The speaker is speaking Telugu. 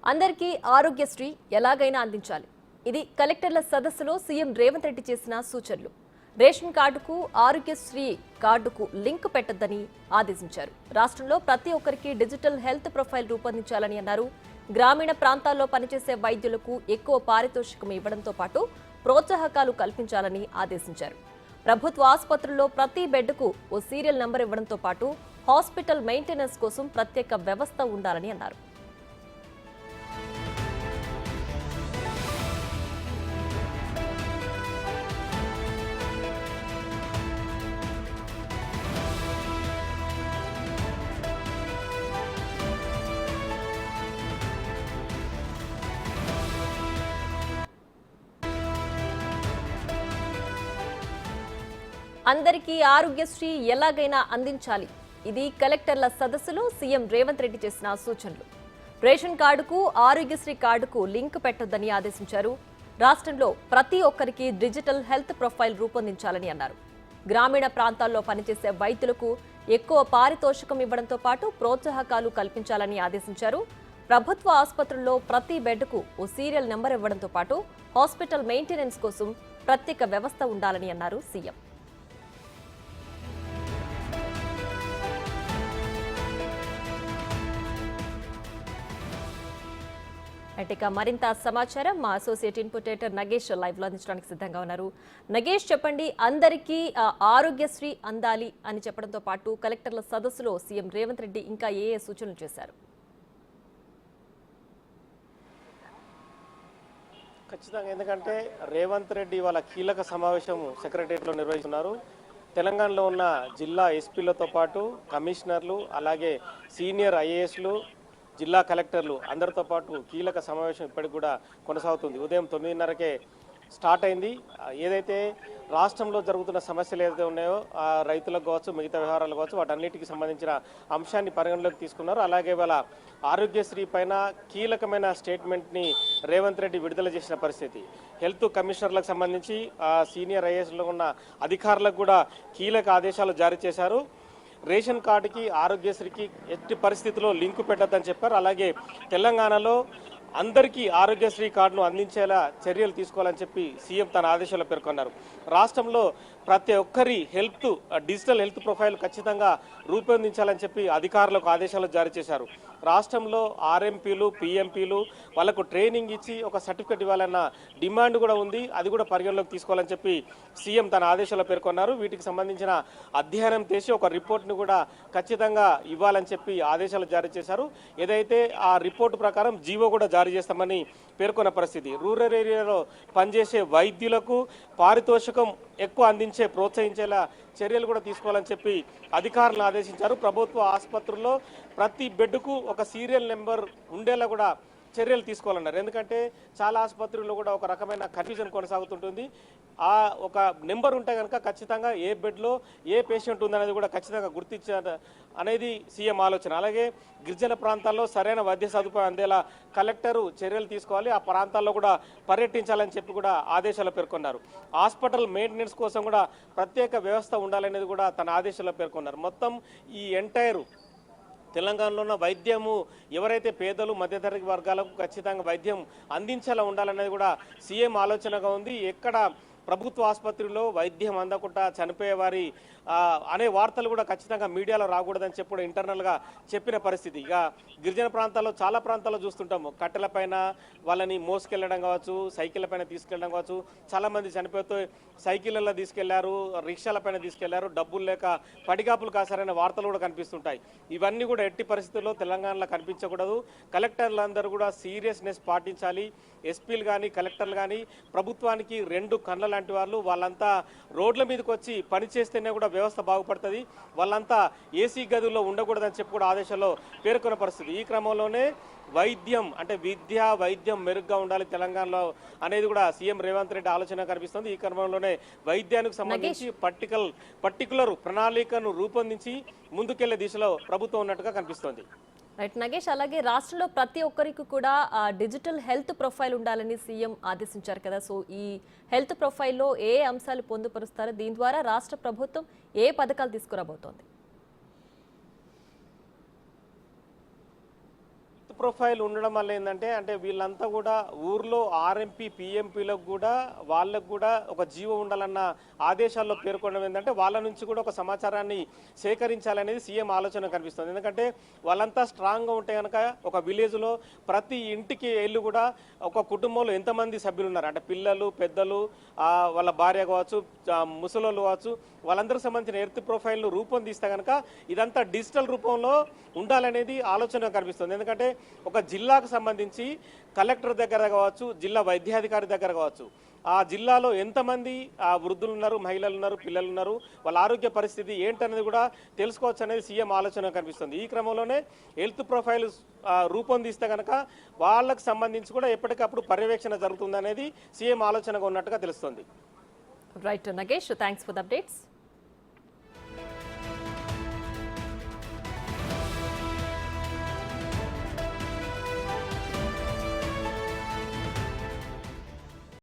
అందరికీ ఆరోగ్యశ్రీ ఎలాగైనా అందించాలి. ఇది కలెక్టర్ల సదస్సులో సీఎం రేవంత్ రెడ్డి చేసిన సూచనలు. రేషన్ కార్డుకు ఆరోగ్యశ్రీ కార్డుకు లింక్ పెట్టొద్దని ఆదేశించారు. రాష్ట్రంలో ప్రతి ఒక్కరికి డిజిటల్ హెల్త్ ప్రొఫైల్ రూపొందించాలని అన్నారు. గ్రామీణ ప్రాంతాల్లో పనిచేసే వైద్యులకు ఎక్కువ పారితోషికం ఇవ్వడంతో పాటు ప్రోత్సాహకాలు కల్పించాలని ఆదేశించారు. ప్రభుత్వ ఆసుపత్రుల్లో ప్రతి బెడ్కు ఓ సీరియల్ నంబర్ ఇవ్వడంతో పాటు హాస్పిటల్ మెయింటెనెన్స్ కోసం ప్రత్యేక వ్యవస్థ ఉండాలని అన్నారు. అందరికీ ఆరోగ్యశ్రీ ఎలాగైనా అందించాలి. ఇది కలెక్టర్ల సదస్సులో సీఎం రేవంత్ రెడ్డి చేసిన సూచనలు. రేషన్ కార్డుకు ఆరోగ్యశ్రీ కార్డుకు లింక్ పెట్టొద్దని ఆదేశించారు. రాష్ట్రంలో ప్రతి ఒక్కరికి డిజిటల్ హెల్త్ ప్రొఫైల్ రూపొందించాలని అన్నారు. గ్రామీణ ప్రాంతాల్లో పనిచేసే వైద్యులకు ఎక్కువ పారితోషికం ఇవ్వడంతో పాటు ప్రోత్సాహకాలు కల్పించాలని ఆదేశించారు. ప్రభుత్వ ఆసుపత్రుల్లో ప్రతి బెడ్కు ఓ సీరియల్ నెంబర్ ఇవ్వడంతో పాటు హాస్పిటల్ మెయింటెనెన్స్ కోసం ప్రత్యేక వ్యవస్థ ఉండాలని అన్నారు సీఎం. ఇక మరింత సమాచారం మా అసోసియేట్ ఇన్పుటేటర్ నగేష్ లైవ్ లో అందించడానికి సిద్ధంగా ఉన్నారు. నగేష్, చెప్పండి, అందరికీ ఆరోగ్యశ్రీ అందాలి అని చెప్పడంతో పాటు కలెక్టర్ల సదస్సులో సీఎం రేవంత్ రెడ్డి ఇంకా ఏ సూచనలు చేశారు? ఖచ్చితంగా, ఎందుకంటే రేవంత్ రెడ్డి వాళ్ళ కీలక సమావేశం సెక్రటరియట్లో నిర్వహిస్తున్నారు. తెలంగాణలో ఉన్న జిల్లా ఎస్పీలతో పాటు కమిషనర్లు, అలాగే సీనియర్ ఐఏఎస్లు, జిల్లా కలెక్టర్లు అందరితో పాటు కీలక సమావేశం ఇప్పటికి కూడా కొనసాగుతుంది. ఉదయం 9:30కే స్టార్ట్ అయింది. ఏదైతే రాష్ట్రంలో జరుగుతున్న సమస్యలు ఏదైతే ఉన్నాయో ఆ రైతులకు కావచ్చు, మిగతా వ్యవహారాలు కావచ్చు, వాటన్నిటికి సంబంధించిన అంశాన్ని పరిగణలోకి తీసుకున్నారు. అలాగే వాళ్ళ ఆరోగ్యశ్రీ పైన కీలకమైన స్టేట్మెంట్ని రేవంత్ రెడ్డి విడుదల చేసిన పరిస్థితి. హెల్త్ కమిషనర్లకు సంబంధించి సీనియర్ ఐఏఎస్లో ఉన్న అధికారులకు కూడా కీలక ఆదేశాలు జారీ చేశారు. రేషన్ కార్డుకి ఆరోగ్యశ్రీకి ఎట్టి పరిస్థితుల్లో లింకు పెట్టద్దని చెప్పారు. అలాగే తెలంగాణలో అందరికీ ఆరోగ్యశ్రీ కార్డును అందించేలా చర్యలు తీసుకోవాలని చెప్పి సీఎం తన ఆదేశాల్లో పేర్కొన్నారు. రాష్ట్రంలో ప్రతి ఒక్కరి డిజిటల్ హెల్త్ ప్రొఫైల్ ఖచ్చితంగా రూపొందించాలని చెప్పి అధికారులకు ఆదేశాలు జారీ చేశారు. రాష్ట్రంలో ఆర్ఎంపీలు, పిఎంపీలు వాళ్ళకు ట్రైనింగ్ ఇచ్చి ఒక సర్టిఫికెట్ ఇవ్వాలన్న డిమాండ్ కూడా ఉంది. అది కూడా పరిగణలోకి తీసుకోవాలని చెప్పి సీఎం తన ఆదేశాల్లో పేర్కొన్నారు. వీటికి సంబంధించిన అధ్యయనం చేసి ఒక రిపోర్ట్ను కూడా ఖచ్చితంగా ఇవ్వాలని చెప్పి ఆదేశాలు జారీ చేశారు. ఏదైతే ఆ రిపోర్టు ప్రకారం జీవో కూడా జారీ చేస్తామని పేర్కొన్న పరిస్థితి. రూరల్ ఏరియాలో పనిచేసే వైద్యులకు పారితోషికం ఎక్కువ ప్రోత్సహించేలా చర్యలు కూడా తీసుకోవాలని చెప్పి అధికారులను ఆదేశించారు. ప్రభుత్వ ఆసుపత్రుల్లో ప్రతి బెడ్కు ఒక సీరియల్ నెంబర్ ఉండేలా కూడా చర్యలు తీసుకోవాలన్నారు. ఎందుకంటే చాలా ఆసుపత్రుల్లో కూడా ఒక రకమైన కన్ఫ్యూజన్ కొనసాగుతుంటుంది. ఆ ఒక నెంబర్ ఉంటే కనుక ఖచ్చితంగా ఏ బెడ్లో ఏ పేషెంట్ ఉందనేది కూడా ఖచ్చితంగా గుర్తించారు అనేది సీఎం ఆలోచన. అలాగే గిరిజన ప్రాంతాల్లో సరైన వైద్య సదుపాయం అందేలా కలెక్టరు చర్యలు తీసుకోవాలి. ఆ ప్రాంతాల్లో కూడా పర్యటించాలని చెప్పి కూడా ఆదేశాలు పేర్కొన్నారు. హాస్పిటల్ మెయింటెనెన్స్ కోసం కూడా ప్రత్యేక వ్యవస్థ ఉండాలనేది కూడా తన ఆదేశాల్లో పేర్కొన్నారు. మొత్తం ఈ ఎంటైర్ తెలంగాణలో ఉన్న వైద్యము ఎవరైతే పేదలు, మధ్యతరగతి వర్గాలకు ఖచ్చితంగా వైద్యం అందించేలా ఉండాలనేది కూడా సీఎం ఆలోచనగా ఉంది. ఎక్కడ ప్రభుత్వ ఆసుపత్రిలో వైద్యం అందకుండా చనిపోయేవారి అనే వార్తలు కూడా ఖచ్చితంగా మీడియాలో రాకూడదని చెప్పి కూడా ఇంటర్నల్గా చెప్పిన పరిస్థితి. ఇక గిరిజన ప్రాంతాల్లో చాలా ప్రాంతాల్లో చూస్తుంటాము, కట్టెలపైన వాళ్ళని మోసుకెళ్ళడం కావచ్చు, సైకిళ్ళపైన తీసుకెళ్ళడం కావచ్చు. చాలామంది చనిపోతే సైకిళ్ళల్లో తీసుకెళ్లారు, రిక్షాలపైన తీసుకెళ్లారు, డబ్బులు లేక పడిగాపులు కాసారనే వార్తలు కూడా కనిపిస్తుంటాయి. ఇవన్నీ కూడా ఎట్టి పరిస్థితుల్లో తెలంగాణలో కనిపించకూడదు. కలెక్టర్లందరూ కూడా సీరియస్నెస్ పాటించాలి. ఎస్పీలు కానీ కలెక్టర్లు కానీ ప్రభుత్వానికి రెండు కళ్ళ లాంటి వాళ్ళు. వాళ్ళంతా రోడ్ల మీదకి వచ్చి పనిచేస్తేనే కూడా వ్యవస్థ బాగుపడుతుంది. వాళ్ళంతా ఏసీ గదుల్లో ఉండకూడదని చెప్పి కూడా ఆదేశాల్లో పేర్కొన్న పరిస్థితి. ఈ క్రమంలోనే వైద్యం అంటే వైద్యం మెరుగ్గా ఉండాలి తెలంగాణలో అనేది కూడా సీఎం రేవంత్ రెడ్డి ఆలోచన కనిపిస్తుంది. ఈ క్రమంలోనే వైద్యానికి సంబంధించి పర్టికులర్ ప్రణాళికను రూపొందించి ముందుకెళ్లే దిశలో ప్రభుత్వం ఉన్నట్టుగా కనిపిస్తోంది. రైట్ నగేష్, అలాగే రాష్ట్రంలో ప్రతి ఒక్కరికి కూడా డిజిటల్ హెల్త్ ప్రొఫైల్ ఉండాలని సీఎం ఆదేశించారు కదా. సో ఈ హెల్త్ ప్రొఫైల్లో ఏ అంశాలు పొందుపరుస్తారు? దీని ద్వారా రాష్ట్ర ప్రభుత్వం ఏ పథకాలు తీసుకురాబోతోంది? ప్రొఫైల్ ఉండడం వల్ల ఏంటంటే అంటే వీళ్ళంతా కూడా ఊర్లో ఆర్ఎంపీ పిఎంపీలకు కూడా వాళ్ళకు కూడా ఒక జీవో ఉండాలన్న ఆదేశాల్లో పేర్కొనడం ఏంటంటే వాళ్ళ నుంచి కూడా ఒక సమాచారాన్ని సేకరించాలనేది సీఎం ఆలోచన కనిపిస్తుంది. ఎందుకంటే వాళ్ళంతా స్ట్రాంగ్గా ఉంటే కనుక ఒక విలేజ్లో ప్రతి ఇంటికి వెళ్ళి కూడా ఒక కుటుంబంలో ఎంతమంది సభ్యులు ఉన్నారు అంటే పిల్లలు పెద్దలు వాళ్ళ భార్య కావచ్చు ముసలోళ్ళు కావచ్చు వాళ్ళందరికి సంబంధించిన ఎర్త్ ప్రొఫైల్ను రూపొందిస్తే కనుక ఇదంతా డిజిటల్ రూపంలో ఉండాలనేది ఆలోచన కనిపిస్తుంది. ఎందుకంటే ఒక జిల్లాకు సంబంధించి కలెక్టర్ దగ్గర కావచ్చు జిల్లా వైద్యాధికారి దగ్గర కావచ్చు ఆ జిల్లాలో ఎంతమంది వృద్ధులు ఉన్నారు మహిళలు ఉన్నారు పిల్లలు ఉన్నారు వాళ్ళ ఆరోగ్య పరిస్థితి ఏంటనేది కూడా తెలుసుకోవచ్చు అనేది సీఎం ఆలోచన కనిపిస్తుంది. ఈ క్రమంలోనే హెల్త్ ప్రొఫైల్ రూపొందిస్తే కనుక వాళ్ళకు సంబంధించి కూడా ఎప్పటికప్పుడు పర్యవేక్షణ జరుగుతుంది అనేది సీఎం ఆలోచనగా ఉన్నట్టుగా తెలుస్తుంది. Right Nagesh, thanks for the updates.